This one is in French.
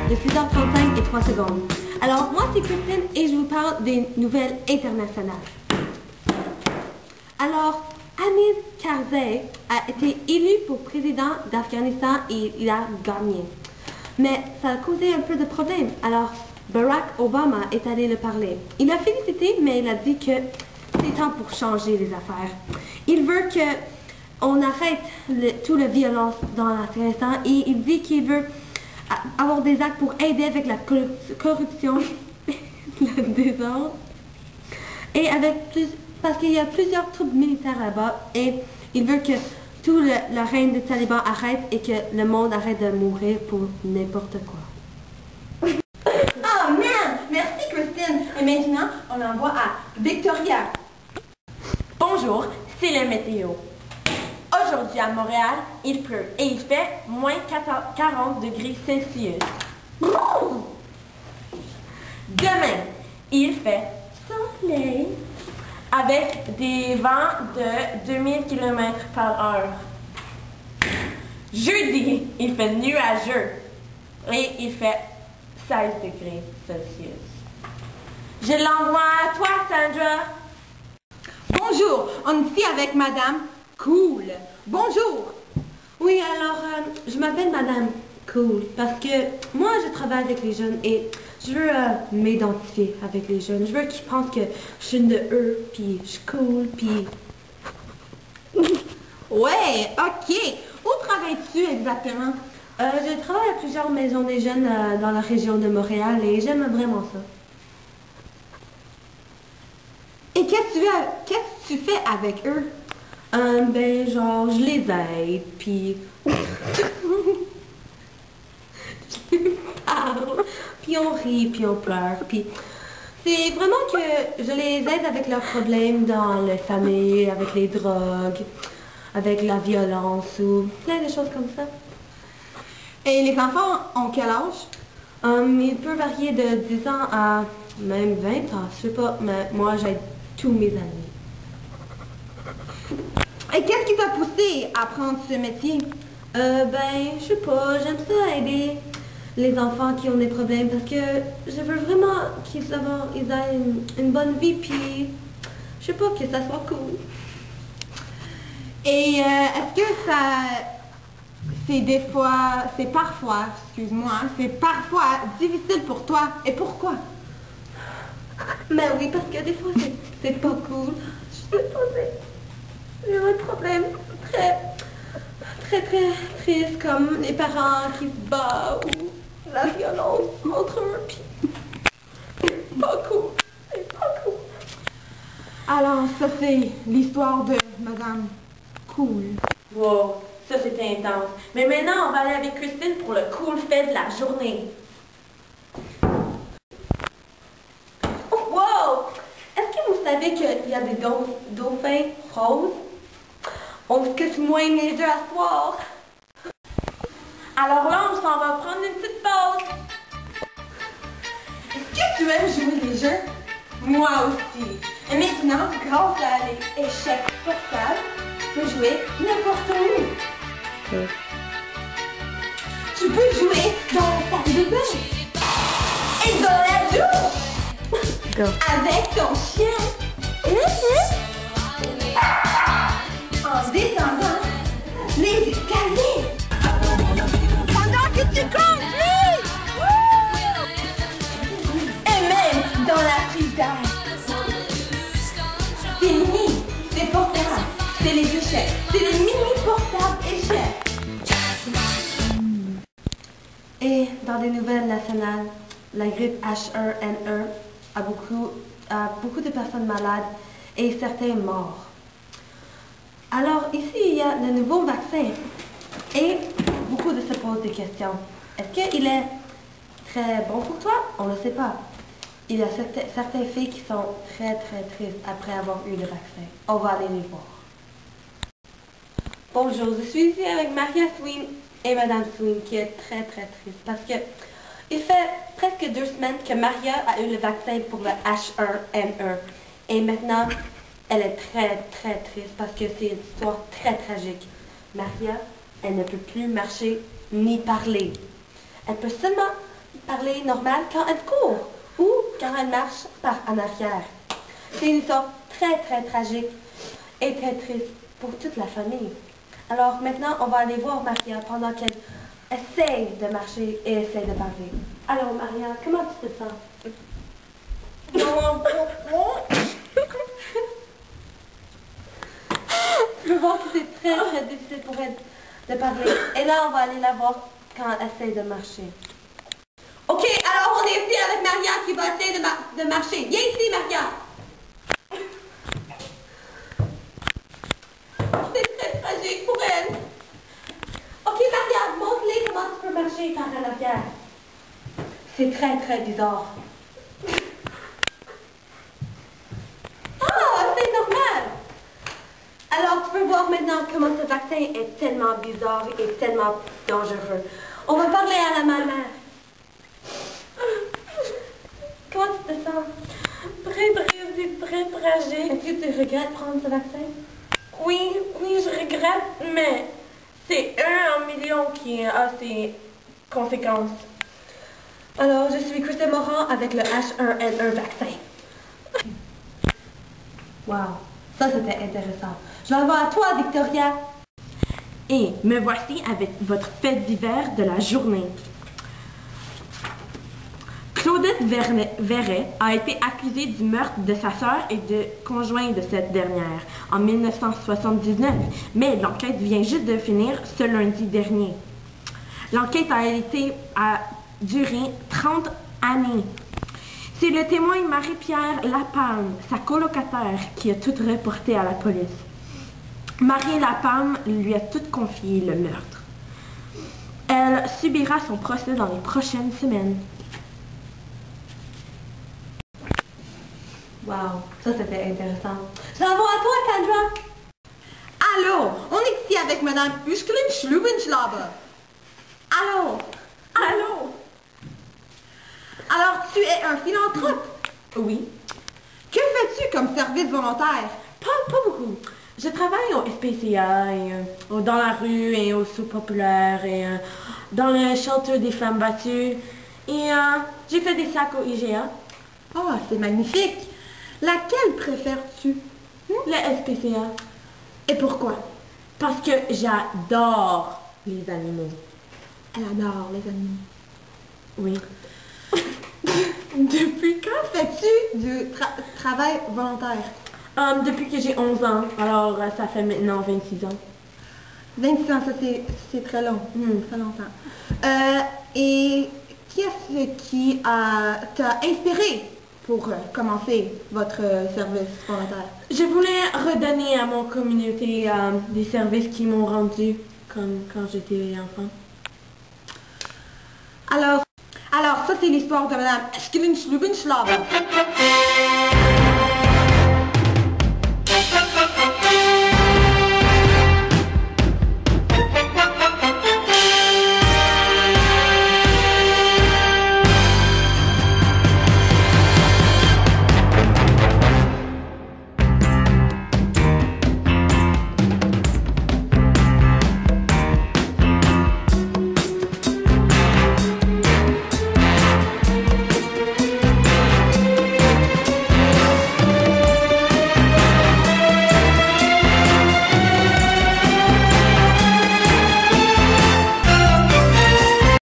de 6h35 et 3 secondes. Alors, moi c'est Christine et je vous parle des nouvelles internationales. Alors, Hamid Karzai a été élu pour président d'Afghanistan et il a gagné. Mais ça a causé un peu de problème. Alors, Barack Obama est allé le parler. Il a félicité, mais il a dit que c'est temps pour changer les affaires. Il veut qu'on arrête toute la violence dans l'Afghanistan et il dit qu'il veut avoir des actes pour aider avec la corruption, le désordre, et parce qu'il y a plusieurs troupes militaires là-bas et il veut que tout le règne des talibans arrête et que le monde arrête de mourir pour n'importe quoi. Oh man! Merci Christine! Et maintenant, on envoie à Victoria. Bonjour, c'est la météo. Aujourd'hui à Montréal, il pleut et il fait moins 40 degrés Celsius. Demain, il fait soleil avec des vents de 2000 km par heure. Jeudi, il fait nuageux et il fait 16 degrés Celsius. Je l'envoie à toi, Sandra. Bonjour, on est ici avec Madame Cool. Bonjour. Oui, alors, je m'appelle Madame Cool parce que moi, je travaille avec les jeunes et je veux m'identifier avec les jeunes. Je veux qu'ils pensent que je suis une de eux, puis je suis cool, puis... Ouais, ok. Où travailles-tu exactement? Je travaille à plusieurs maisons des jeunes dans la région de Montréal et j'aime vraiment ça. Et qu'est-ce que tu fais avec eux? Ben, genre, je les aide, puis... je les parle, puis on rit, puis on pleure, puis... C'est vraiment que je les aide avec leurs problèmes dans les familles, avec les drogues, avec la violence ou plein de choses comme ça. Et les enfants ont quel âge? Il peut varier de 10 ans à même 20 ans, je sais pas, mais moi j'aide tous mes amis. Et qu'est-ce qui t'a poussé à prendre ce métier? Ben, je sais pas, j'aime ça aider les enfants qui ont des problèmes parce que je veux vraiment qu'ils aient une bonne vie puis je sais pas, que ça soit cool. Et est-ce que c'est parfois, excuse-moi, c'est parfois difficile pour toi et pourquoi? Ben oui, parce que des fois c'est pas cool. Je sais pas, j'ai un problème très triste comme les parents qui se battent ou la violence entre eux, puis c'est pas cool, c'est pas cool. Alors, ça c'est l'histoire de Madame Cool. Wow, ça c'était intense. Mais maintenant, on va aller avec Christine pour le cool fait de la journée. Oh, wow! Est-ce que vous savez qu'il y a des dauphins roses? On se cache moins les jeux à soir. Alors là, on s'en va prendre une petite pause. Est-ce que tu aimes jouer les jeux? Moi aussi. Et maintenant, grâce à les échecs portables, tu peux jouer n'importe où. Tu peux jouer dans la salle de bain. Et dans la douche. Avec ton chien. En descendant les escaliers. Pendant que tu conduis. Et même dans la frigidaire. C'est mini, c'est portable, c'est les échecs, c'est les mini portables échecs. Et dans des nouvelles nationales, la grippe H1N1 a beaucoup de personnes malades et certains morts. Alors ici, il y a le nouveau vaccin et beaucoup de se posent des questions. Est-ce qu'il est très bon pour toi? On ne le sait pas. Il y a certaines filles qui sont très tristes après avoir eu le vaccin. On va aller les voir. Bonjour, je suis ici avec Maria Sween et Madame Sween qui est très triste parce que il fait presque 2 semaines que Maria a eu le vaccin pour le H1N1 et maintenant elle est très triste parce que c'est une histoire très tragique. Maria, elle ne peut plus marcher ni parler. Elle peut seulement parler normal quand elle court ou quand elle marche en arrière. C'est une histoire très très tragique et très triste pour toute la famille. Alors maintenant, on va aller voir Maria pendant qu'elle essaye de marcher et essaye de parler. Alors Maria, comment tu te sens? Je peux voir que c'est très très difficile pour elle de parler. Et là, on va aller la voir quand elle essaye de marcher. Ok, alors on est ici avec Maria qui va essayer de marcher. Viens ici, Maria. C'est très tragique pour elle. Ok, Maria, montre-les comment tu peux marcher quand elle est fière. C'est très très bizarre. Ah, c'est normal. Alors, tu peux voir maintenant comment ce vaccin est tellement bizarre et tellement dangereux. On va parler à la maman. Comment tu te sens? Très triste et très tragique. Est-ce que tu regrettes prendre ce vaccin? Oui, je regrette, mais c'est 1 en million qui a ses conséquences. Alors, je suis Christine Morin avec le H1N1 vaccin. Wow, ça c'était intéressant. Je vais avoir à toi, Victoria. Et me voici avec votre fait divers de la journée. Claudette Verret a été accusée du meurtre de sa sœur et de conjoint de cette dernière en 1979, mais l'enquête vient juste de finir ce lundi dernier. L'enquête a duré 30 années. C'est le témoin Marie-Pierre Lapalme, sa colocataire, qui a tout reporté à la police. Marie Lapalme lui a tout confié le meurtre. Elle subira son procès dans les prochaines semaines. Wow, ça c'était intéressant. Je vais avoir à toi, Kendra. Allô, on est ici avec Madame Uschlin Schlubenschlaber. Allô? Allô? Alors, tu es un philanthrope. Oui. Que fais-tu comme service volontaire? Pas beaucoup. Je travaille au SPCA, et, dans la rue et au sous-populaire et dans le shelter des femmes battues. Et j'ai fait des sacs au IGA. Oh, c'est magnifique. Laquelle préfères-tu? Le SPCA. Et pourquoi? Parce que j'adore les animaux. Elle adore les animaux. Oui. Depuis quand fais-tu du travail volontaire? Depuis que j'ai 11 ans. Alors, ça fait maintenant 26 ans. 26 ans, ça c'est très long. Très longtemps. Et qu'est-ce qui t'a inspiré pour commencer votre service volontaire? Je voulais redonner à mon communauté des services qui m'ont rendu comme quand j'étais enfant. Alors ça c'est l'histoire de Madame Schlubenschlaber.